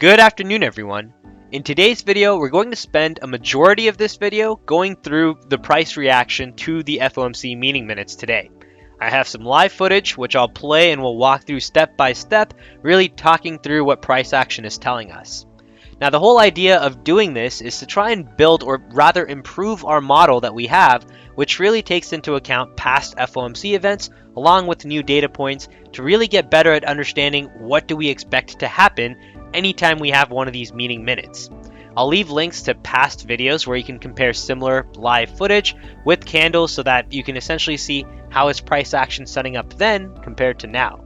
Good afternoon, everyone. In today's video, we're going to spend a majority of this video going through the price reaction to the FOMC meeting minutes today. I have some live footage, which I'll play and we'll walk through step by step, really talking through what price action is telling us. Now, the whole idea of doing this is to try and build, or rather improve, our model that we have, which really takes into account past FOMC events along with new data points to really get better at understanding what do we expect to happen anytime we have one of these meeting minutes. I'll leave links to past videos where you can compare similar live footage with candles so that you can essentially see how is price action setting up then compared to now.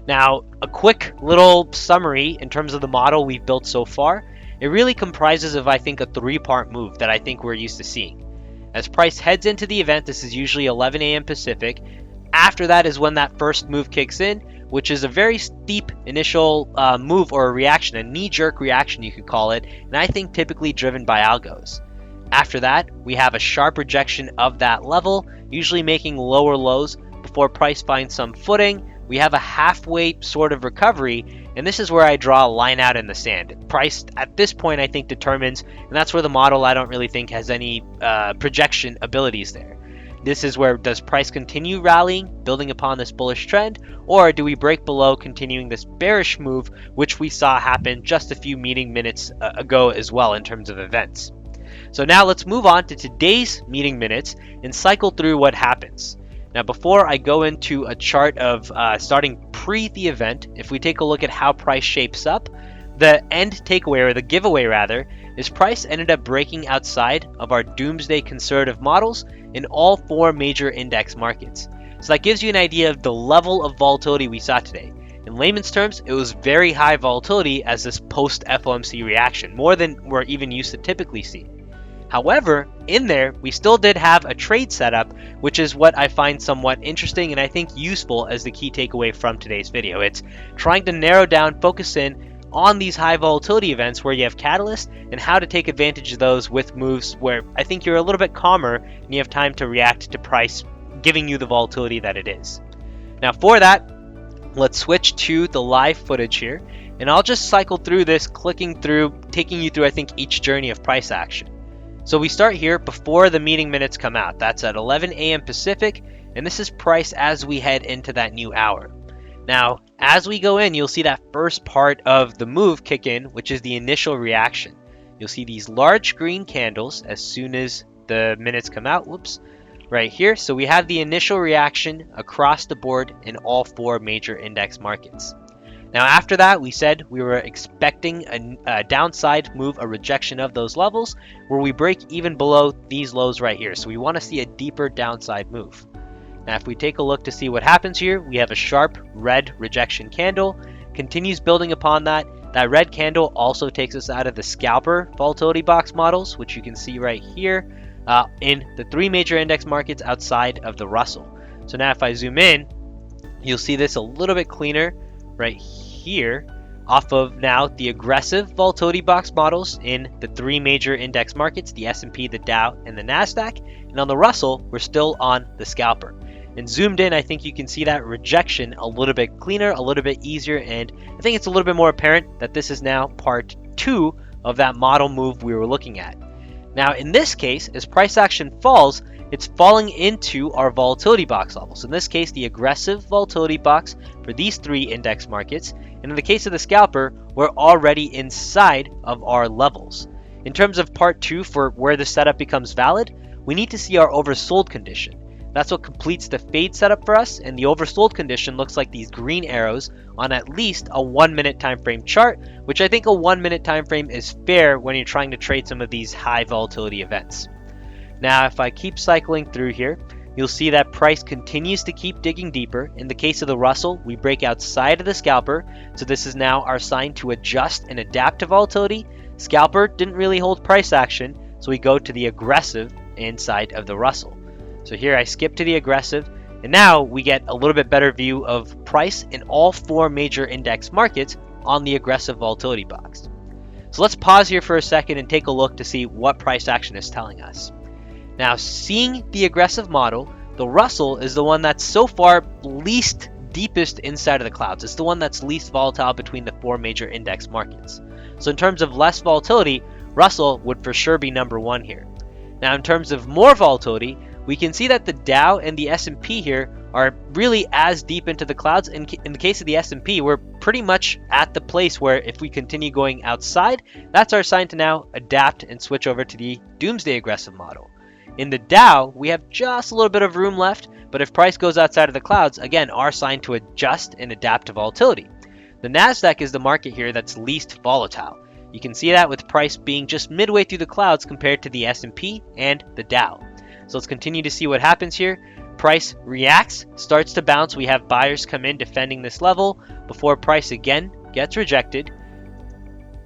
Now, a quick little summary in terms of the model we've built so far. It really comprises of, I think, a three-part move that I think we're used to seeing. As price heads into the event, this is usually 11 a.m. Pacific. After that is when that first move kicks in, which is a very steep initial move or a reaction, a knee-jerk reaction you could call it, and I think typically driven by algos. After that, we have a sharp rejection of that level, usually making lower lows before price finds some footing. We have a halfway sort of recovery, and this is where I draw a line out in the sand. Price at this point, I think, determines, and that's where the model I don't really think has any projection abilities there. This is where, does price continue rallying, building upon this bullish trend, or do we break below, continuing this bearish move, which we saw happen just a few meeting minutes ago as well in terms of events. So now let's move on to today's meeting minutes and cycle through what happens. Now, before I go into a chart of starting pre the event, if we take a look at how price shapes up, the end takeaway, or the giveaway rather, is price ended up breaking outside of our doomsday conservative models in all four major index markets. So that gives you an idea of the level of volatility we saw today. In layman's terms, it was very high volatility as this post-FOMC reaction, more than we're even used to typically see. However, in there, we still did have a trade setup, which is what I find somewhat interesting and I think useful as the key takeaway from today's video. It's trying to narrow down, focus in on these high volatility events where you have catalysts and how to take advantage of those with moves where I think you're a little bit calmer and you have time to react to price giving you the volatility that it is. Now for that, let's switch to the live footage here, and I'll just cycle through this, clicking through, taking you through I think each journey of price action. So we start here before the meeting minutes come out. That's at 11 a.m. Pacific, and this is price as we head into that new hour. Now, as we go in, you'll see that first part of the move kick in, which is the initial reaction. You'll see these large green candles as soon as the minutes come out. Whoops, right here. So we have the initial reaction across the board in all four major index markets. Now, after that, we said we were expecting a downside move, a rejection of those levels, where we break even below these lows right here. So we want to see a deeper downside move. Now, if we take a look to see what happens here, we have a sharp red rejection candle, continues building upon that. That red candle also takes us out of the scalper volatility box models, which you can see right here in the three major index markets outside of the Russell. So now if I zoom in, you'll see this a little bit cleaner right here off of now the aggressive volatility box models in the three major index markets, the S&P, the Dow, and the NASDAQ. And on the Russell, we're still on the scalper. And zoomed in, I think you can see that rejection a little bit cleaner, a little bit easier, and I think it's a little bit more apparent that this is now part 2 of that model move we were looking at. Now, in this case, as price action falls, it's falling into our volatility box levels. In this case, the aggressive volatility box for these three index markets, and in the case of the scalper, we're already inside of our levels. In terms of part 2 for where the setup becomes valid, we need to see our oversold condition. That's what completes the fade setup for us, and the oversold condition looks like these green arrows on at least a 1-minute time frame chart, which I think a 1-minute time frame is fair when you're trying to trade some of these high volatility events. Now, if I keep cycling through here, you'll see that price continues to keep digging deeper. In the case of the Russell, we break outside of the scalper, so this is now our sign to adjust and adapt to volatility. Scalper didn't really hold price action, so we go to the aggressive inside of the Russell. So here I skip to the aggressive, and now we get a little bit better view of price in all four major index markets on the aggressive volatility box. So let's pause here for a second and take a look to see what price action is telling us. Now, seeing the aggressive model, the Russell is the one that's so far least deepest inside of the clouds. It's the one that's least volatile between the four major index markets. So in terms of less volatility, Russell would for sure be number one here. Now in terms of more volatility, we can see that the Dow and the S&P here are really as deep into the clouds. In the case of the S&P, we're pretty much at the place where if we continue going outside, that's our sign to now adapt and switch over to the doomsday aggressive model. In the Dow, we have just a little bit of room left, but if price goes outside of the clouds, again, our sign to adjust and adapt to volatility. The Nasdaq is the market here that's least volatile. You can see that with price being just midway through the clouds compared to the S&P and the Dow. So let's continue to see what happens here. Price reacts, starts to bounce. We have buyers come in defending this level before price again gets rejected.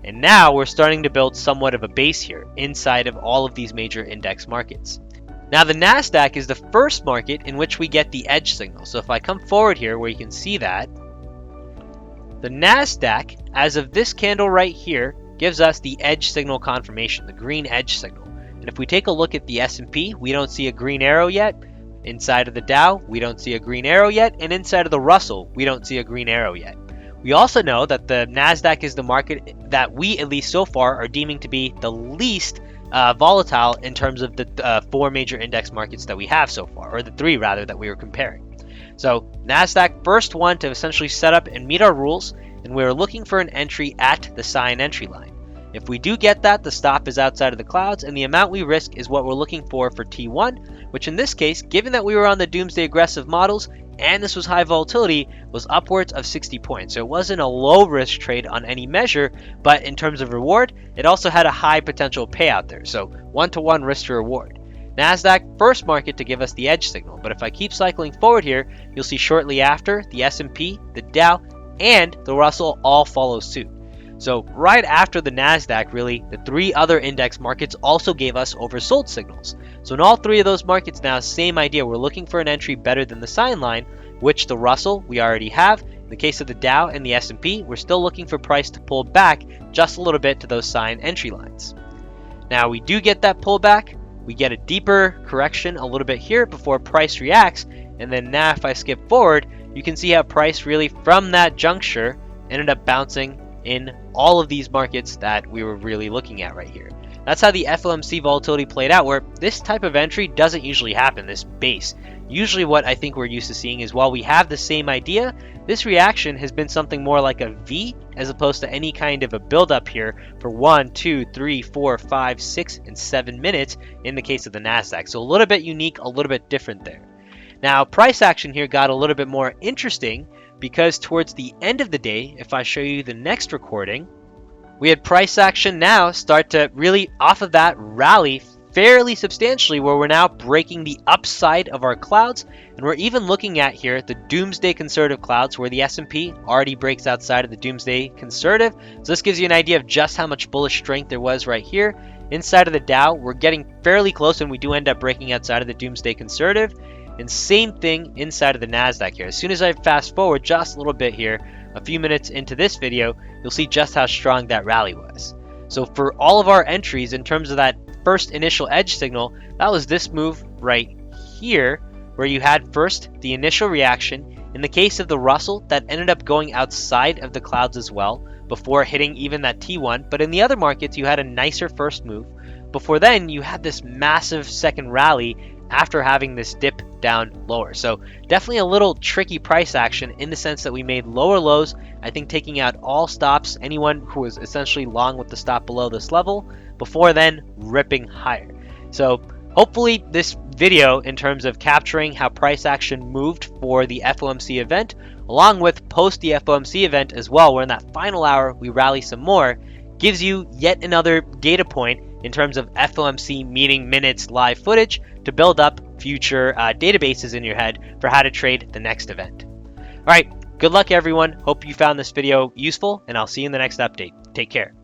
And now we're starting to build somewhat of a base here inside of all of these major index markets. Now the Nasdaq is the first market in which we get the edge signal. So if I come forward here where you can see that, the Nasdaq, as of this candle right here, gives us the edge signal confirmation, the green edge signal. And if we take a look at the S&P, we don't see a green arrow yet. Inside of the Dow, we don't see a green arrow yet. And inside of the Russell, we don't see a green arrow yet. We also know that the Nasdaq is the market that we, at least so far, are deeming to be the least volatile in terms of the four major index markets that we have so far, or the three rather that we were comparing. So Nasdaq, first one to essentially set up and meet our rules, and we're looking for an entry at the sign entry line. If we do get that, the stop is outside of the clouds, and the amount we risk is what we're looking for T1, which in this case, given that we were on the doomsday aggressive models, and this was high volatility, was upwards of 60 points. So it wasn't a low risk trade on any measure, but in terms of reward, it also had a high potential payout there. So 1-to-1 risk to reward. Nasdaq, first market to give us the edge signal. But if I keep cycling forward here, you'll see shortly after the S&P, the Dow, and the Russell all follow suit. So right after the Nasdaq, really, the three other index markets also gave us oversold signals. So in all three of those markets now, same idea. We're looking for an entry better than the sign line, which the Russell we already have. In the case of the Dow and the S&P, we're still looking for price to pull back just a little bit to those sign entry lines. Now we do get that pullback. We get a deeper correction a little bit here before price reacts. And then now if I skip forward, you can see how price really from that juncture ended up bouncing in all of these markets that we were really looking at right here. That's how the FOMC volatility played out, where this type of entry doesn't usually happen, this base. Usually what I think we're used to seeing is while we have the same idea, this reaction has been something more like a V as opposed to any kind of a buildup here for 1, 2, 3, 4, 5, 6, and 7 minutes in the case of the Nasdaq. So a little bit unique, a little bit different there. Now price action here got a little bit more interesting because towards the end of the day, if I show you the next recording, we had price action now start to really off of that rally fairly substantially, where we're now breaking the upside of our clouds, and we're even looking at here the doomsday conservative clouds where the S&P already breaks outside of the doomsday conservative. So this gives you an idea of just how much bullish strength there was right here. Inside of the Dow, we're getting fairly close and we do end up breaking outside of the doomsday conservative. And same thing inside of the Nasdaq here. As soon as I fast forward just a little bit here, a few minutes into this video, you'll see just how strong that rally was. So for all of our entries in terms of that first initial edge signal, that was this move right here, where you had first the initial reaction. In the case of the Russell, that ended up going outside of the clouds as well before hitting even that T1. But in the other markets, you had a nicer first move. Before then, you had this massive second rally after having this dip down lower. So definitely a little tricky price action in the sense that we made lower lows, I think taking out all stops, anyone who was essentially long with the stop below this level, before then ripping higher. So hopefully this video in terms of capturing how price action moved for the FOMC event, along with post the FOMC event as well, where in that final hour we rally some more, gives you yet another data point in terms of FOMC meeting minutes live footage to build up future databases in your head for how to trade the next event. All right, good luck everyone. Hope you found this video useful, and I'll see you in the next update. Take care.